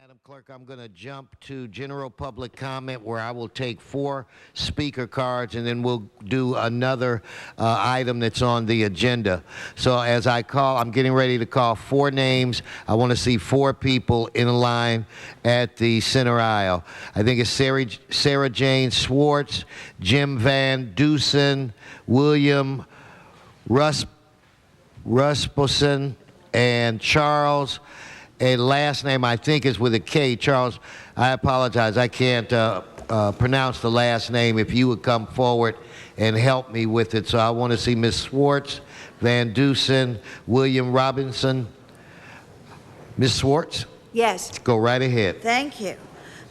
Madam Clerk, I'm going to jump to general public comment where I will take 4 speaker cards and then we'll do another item that's on the agenda. So as I call, I'm getting ready to call 4 names. I want to see 4 people in line at the center aisle. I think it's Sarah Jane Schwartz, Jim Van Dusen, William Rasmussen, and Charles. And last name I think is with a K. Charles, I apologize. I can't pronounce the last name. If you would come forward and help me with it. So I want to see Ms. Schwartz, Van Dusen, William Robinson. Ms. Schwartz? Yes. Go right ahead. Thank you.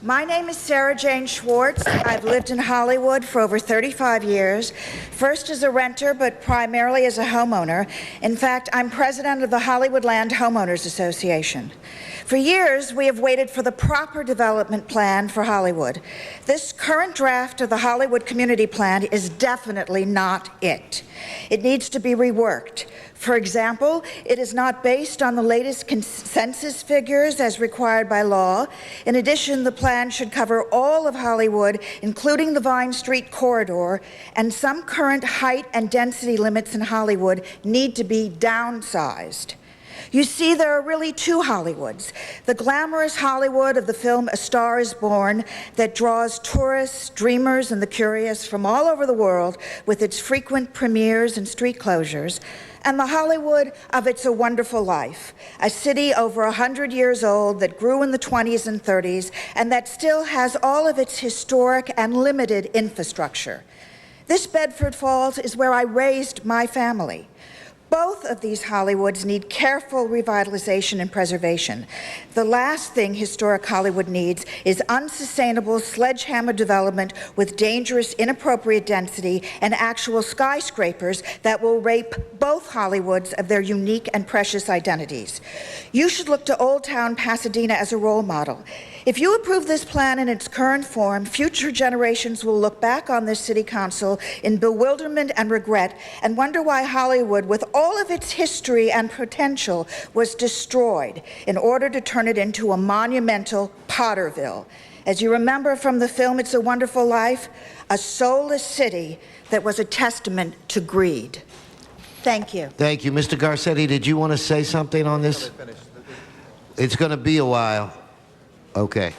My name is Sarah Jane Schwartz. I've lived in Hollywood for over 35 years, first as a renter, but primarily as a homeowner. In fact, I'm president of the Hollywoodland Homeowners Association. For years, we have waited for the proper development plan for Hollywood. This current draft of the Hollywood Community Plan is definitely not it. It needs to be reworked. For example, it is not based on the latest census figures as required by law. In addition, the plan should cover all of Hollywood, including the Vine Street corridor, and some current height and density limits in Hollywood need to be downsized. You see, there are really 2 Hollywoods. The glamorous Hollywood of the film A Star is Born that draws tourists, dreamers, and the curious from all over the world with its frequent premieres and street closures, and the Hollywood of It's a Wonderful Life, a city over 100 years old that grew in the 20s and 30s and that still has all of its historic and limited infrastructure. This Bedford Falls is where I raised my family. Both of these Hollywoods need careful revitalization and preservation. The last thing historic Hollywood needs is unsustainable sledgehammer development with dangerous, inappropriate density and actual skyscrapers that will rape both Hollywoods of their unique and precious identities. You should look to Old Town Pasadena as a role model. If you approve this plan in its current form, future generations will look back on this city council in bewilderment and regret and wonder why Hollywood, with all of its history and potential, was destroyed in order to turn it into a monumental Potterville. As you remember from the film It's a Wonderful Life, a soulless city that was a testament to greed. Thank you. Thank you. Mr. Garcetti, did you want to say something on this? It's going to be a while. Okay.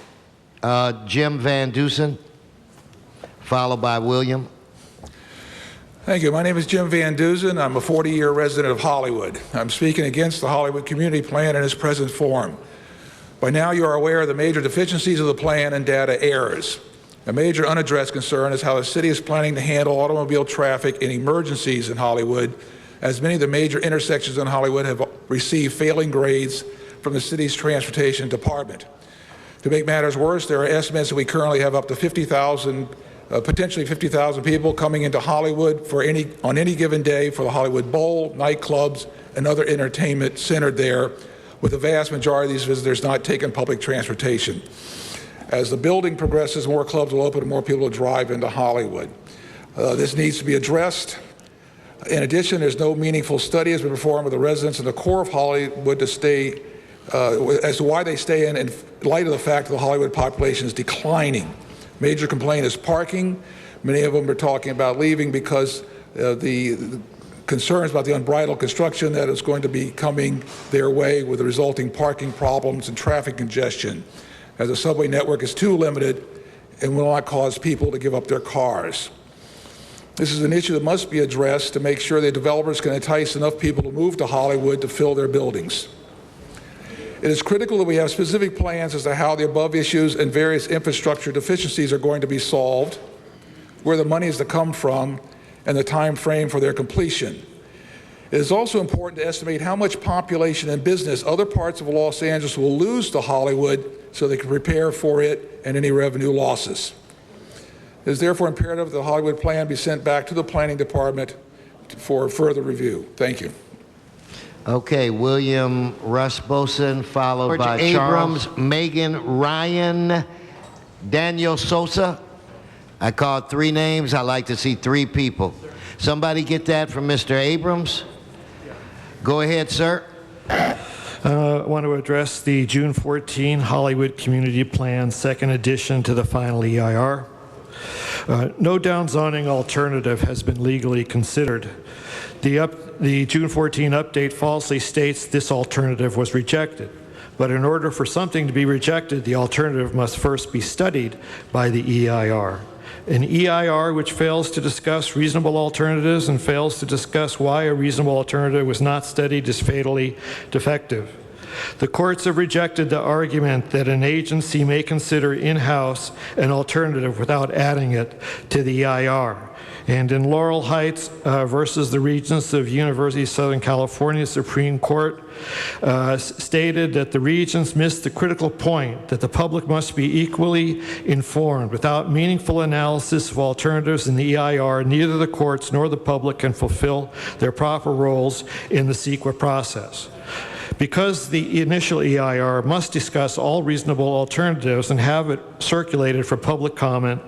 Jim Van Dusen, followed by William. Thank you. My name is Jim Van Dusen. I'm a 40-year resident of Hollywood. I'm speaking against the Hollywood Community Plan in its present form. By now, you are aware of the major deficiencies of the plan and data errors. A major unaddressed concern is how the city is planning to handle automobile traffic in emergencies in Hollywood, as many of the major intersections in Hollywood have received failing grades from the city's transportation department. To make matters worse, there are estimates that we currently have up to 50,000, potentially 50,000 people coming into Hollywood on any given day for the Hollywood Bowl, nightclubs, and other entertainment centered there, with the vast majority of these visitors not taking public transportation. As the building progresses, more clubs will open and more people will drive into Hollywood. This needs to be addressed. In addition, there's no meaningful study has been performed with the residents in the core of Hollywood to stay as to why they stay in light of the fact that the Hollywood population is declining. Major complaint is parking. Many of them are talking about leaving because the concerns about the unbridled construction that is going to be coming their way with the resulting parking problems and traffic congestion, as the subway network is too limited and will not cause people to give up their cars. This is an issue that must be addressed to make sure that developers can entice enough people to move to Hollywood to fill their buildings. It is critical that we have specific plans as to how the above issues and various infrastructure deficiencies are going to be solved, where the money is to come from, and the time frame for their completion. It is also important to estimate how much population and business other parts of Los Angeles will lose to Hollywood so they can prepare for it and any revenue losses. It is therefore imperative that the Hollywood plan be sent back to the Planning Department for further review. Thank you. Okay, William Rasmussen, followed by Abrams, Charles. Megan Ryan, Daniel Sosa. I called 3 names. I like to see 3 people. Somebody get that from Mr. Abrams? Go ahead, sir. I want to address the June 14 Hollywood Community Plan, second edition to the final EIR. No downzoning alternative has been legally considered. The June 14 update falsely states this alternative was rejected. But in order for something to be rejected, the alternative must first be studied by the EIR. An EIR which fails to discuss reasonable alternatives and fails to discuss why a reasonable alternative was not studied is fatally defective. The courts have rejected the argument that an agency may consider in-house an alternative without adding it to the EIR. And in Laurel Heights versus the Regents of University of Southern California, Supreme Court stated that the Regents missed the critical point that the public must be equally informed. Without meaningful analysis of alternatives in the EIR, neither the courts nor the public can fulfill their proper roles in the CEQA process. Because the initial EIR must discuss all reasonable alternatives and have it circulated for public comment,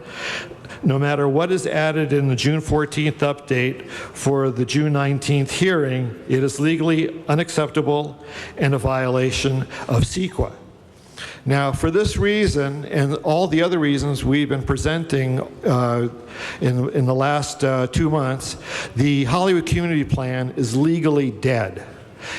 no matter what is added in the June 14th update for the June 19th hearing, it is legally unacceptable and a violation of CEQA. Now, for this reason and all the other reasons we've been presenting in the last 2 months, the Hollywood Community Plan is legally dead.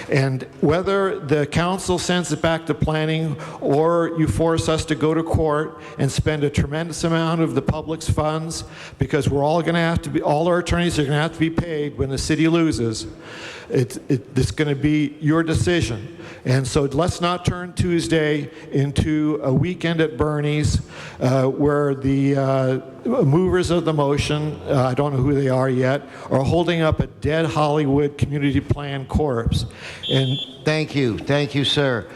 And whether the council sends it back to planning or you force us to go to court and spend a tremendous amount of the public's funds, because we're all going to have to be, all our attorneys are going to have to be paid when the city loses, it's going to be your decision. And so let's not turn Tuesday into a weekend at Bernie's where the movers of the motion, I don't know who they are yet, are holding up a dead Hollywood Community Plan corpse. And thank you, sir.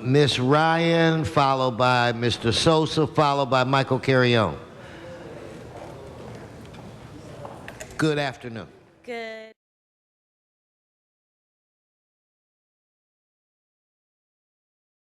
Ms. Ryan, followed by Mr. Sosa, followed by Michael Carrion. Good afternoon. Good.